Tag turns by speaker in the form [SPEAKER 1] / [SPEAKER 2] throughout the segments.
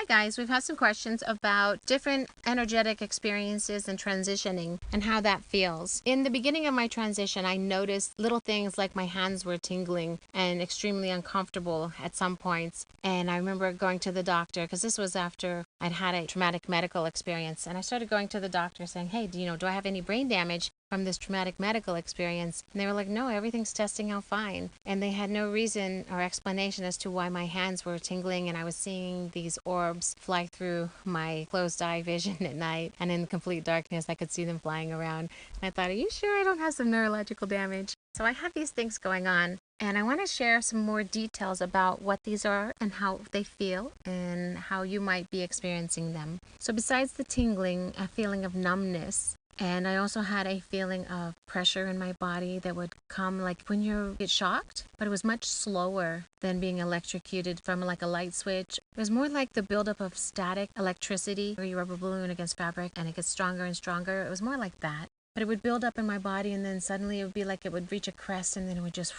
[SPEAKER 1] Hi guys, we've had some questions about different energetic experiences and transitioning and how that feels. In the beginning of my transition, I noticed little things like my hands were tingling and extremely uncomfortable at some points. And I remember going to the doctor, because this was after I'd had a traumatic medical experience. And I started going to the doctor saying, hey, do I have any brain damage from this traumatic medical experience? And they were like, no, everything's testing out fine. And they had no reason or explanation as to why my hands were tingling and I was seeing these orbs fly through my closed eye vision at night. And in complete darkness, I could see them flying around. And I thought, are you sure I don't have some neurological damage? So I have these things going on. And I want to share some more details about what these are and how they feel and how you might be experiencing them. So besides the tingling, a feeling of numbness, and I also had a feeling of pressure in my body that would come like when you get shocked, but it was much slower than being electrocuted from like a light switch. It was more like the buildup of static electricity or your rubber balloon against fabric and it gets stronger and stronger. It was more like that. But it would build up in my body and then suddenly it would be like it would reach a crest and then it would just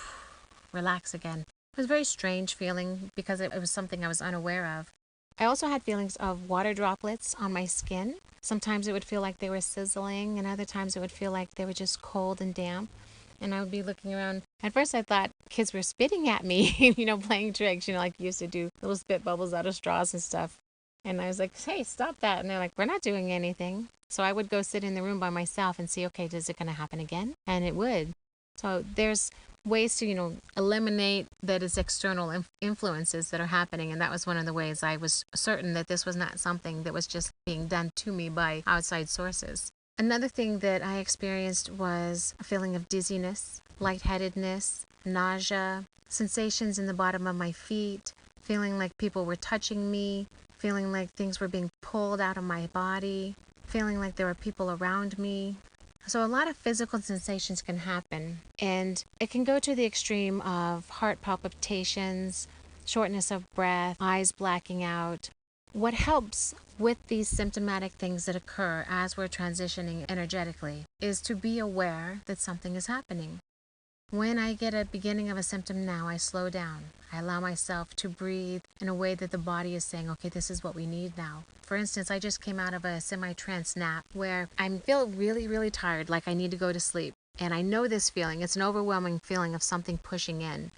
[SPEAKER 1] relax again. It was a very strange feeling because it was something I was unaware of. I also had feelings of water droplets on my skin. Sometimes it would feel like they were sizzling and other times it would feel like they were just cold and damp. And I would be looking around. At first I thought kids were spitting at me, playing tricks, like you used to do little spit bubbles out of straws and stuff. And I was like, hey, stop that. And they're like, we're not doing anything. So I would go sit in the room by myself and see, okay, is it going to happen again? And it would. So there's ways to, eliminate that it's external influences that are happening. And that was one of the ways I was certain that this was not something that was just being done to me by outside sources. Another thing that I experienced was a feeling of dizziness, lightheadedness, nausea, sensations in the bottom of my feet, feeling like people were touching me, feeling like things were being pulled out of my body, feeling like there were people around me. So a lot of physical sensations can happen, and it can go to the extreme of heart palpitations, shortness of breath, eyes blacking out. What helps with these symptomatic things that occur as we're transitioning energetically is to be aware that something is happening. When I get a beginning of a symptom now, I slow down. I allow myself to breathe in a way that the body is saying, okay, this is what we need now. For instance, I just came out of a semi-trance nap where I feel really, really tired, like I need to go to sleep. And I know this feeling. It's an overwhelming feeling of something pushing in.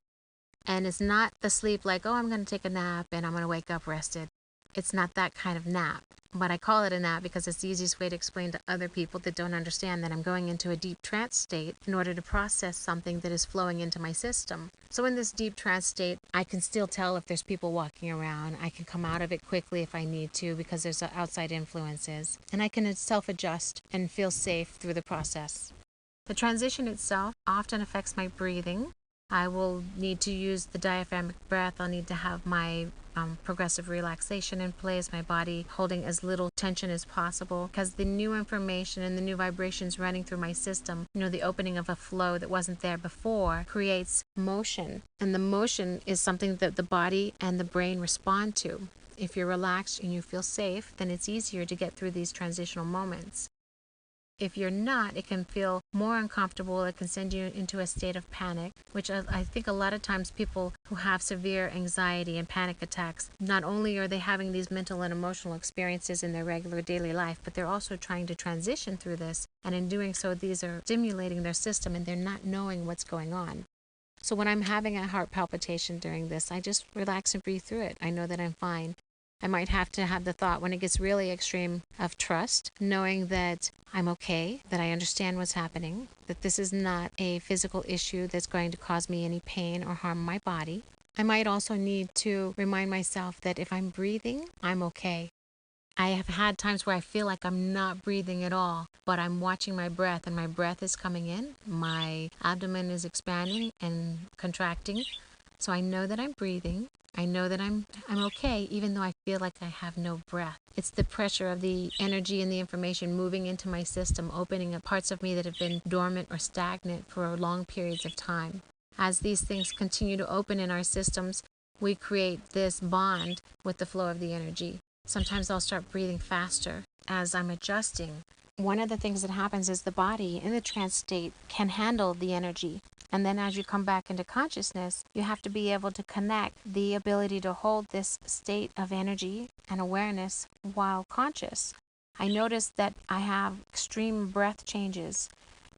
[SPEAKER 1] And it's not the sleep like, oh, I'm going to take a nap and I'm going to wake up rested. It's not that kind of nap. But I call it a nap because it's the easiest way to explain to other people that don't understand that I'm going into a deep trance state in order to process something that is flowing into my system. So in this deep trance state, I can still tell if there's people walking around. I can come out of it quickly if I need to because there's outside influences. And I can self-adjust and feel safe through the process. The transition itself often affects my breathing. I will need to use the diaphragmatic breath. I'll need to have my progressive relaxation in place, my body holding as little tension as possible, because the new information and the new vibrations running through my system, the opening of a flow that wasn't there before creates motion. And the motion is something that the body and the brain respond to. If you're relaxed and you feel safe, then it's easier to get through these transitional moments. If you're not, it can feel more uncomfortable. It can send you into a state of panic, which I think a lot of times people who have severe anxiety and panic attacks, not only are they having these mental and emotional experiences in their regular daily life, but they're also trying to transition through this. And in doing so, these are stimulating their system and they're not knowing what's going on. So when I'm having a heart palpitation during this, I just relax and breathe through it. I know that I'm fine. I might have to have the thought when it gets really extreme of trust, knowing that I'm okay, that I understand what's happening, that this is not a physical issue that's going to cause me any pain or harm my body. I might also need to remind myself that if I'm breathing, I'm okay. I have had times where I feel like I'm not breathing at all, but I'm watching my breath and my breath is coming in, my abdomen is expanding and contracting, so I know that I'm breathing. I know that I'm okay, even though I feel like I have no breath. It's the pressure of the energy and the information moving into my system, opening up parts of me that have been dormant or stagnant for long periods of time. As these things continue to open in our systems, we create this bond with the flow of the energy. Sometimes I'll start breathing faster as I'm adjusting. One of the things that happens is the body in the trance state can handle the energy. And then as you come back into consciousness, you have to be able to connect the ability to hold this state of energy and awareness while conscious. I notice that I have extreme breath changes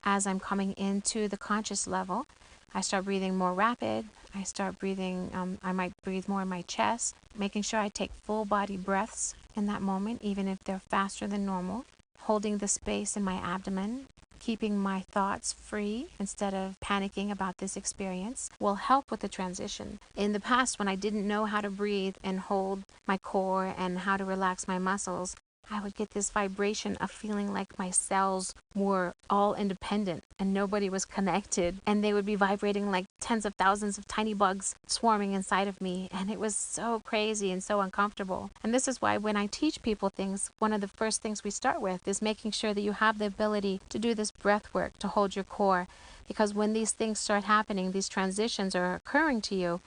[SPEAKER 1] as I'm coming into the conscious level. I start breathing more rapid. I start breathing, I might breathe more in my chest, making sure I take full body breaths in that moment, even if they're faster than normal, holding the space in my abdomen, keeping my thoughts free instead of panicking about this experience will help with the transition. In the past, when I didn't know how to breathe and hold my core and how to relax my muscles, I would get this vibration of feeling like my cells were all independent and nobody was connected, and they would be vibrating like tens of thousands of tiny bugs swarming inside of me, and it was so crazy and so uncomfortable. And this is why when I teach people things, one of the first things we start with is making sure that you have the ability to do this breath work, to hold your core, because when these things start happening, these transitions are occurring to you,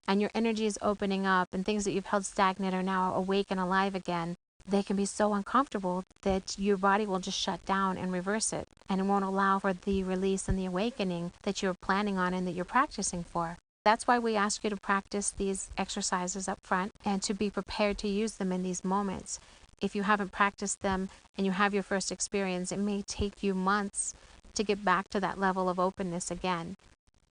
[SPEAKER 1] and your energy is opening up, and things that you've held stagnant are now awake and alive again, they can be so uncomfortable that your body will just shut down and reverse it, and it won't allow for the release and the awakening that you're planning on and that you're practicing for. That's why we ask you to practice these exercises up front and to be prepared to use them in these moments. If you haven't practiced them and you have your first experience, it may take you months to get back to that level of openness again.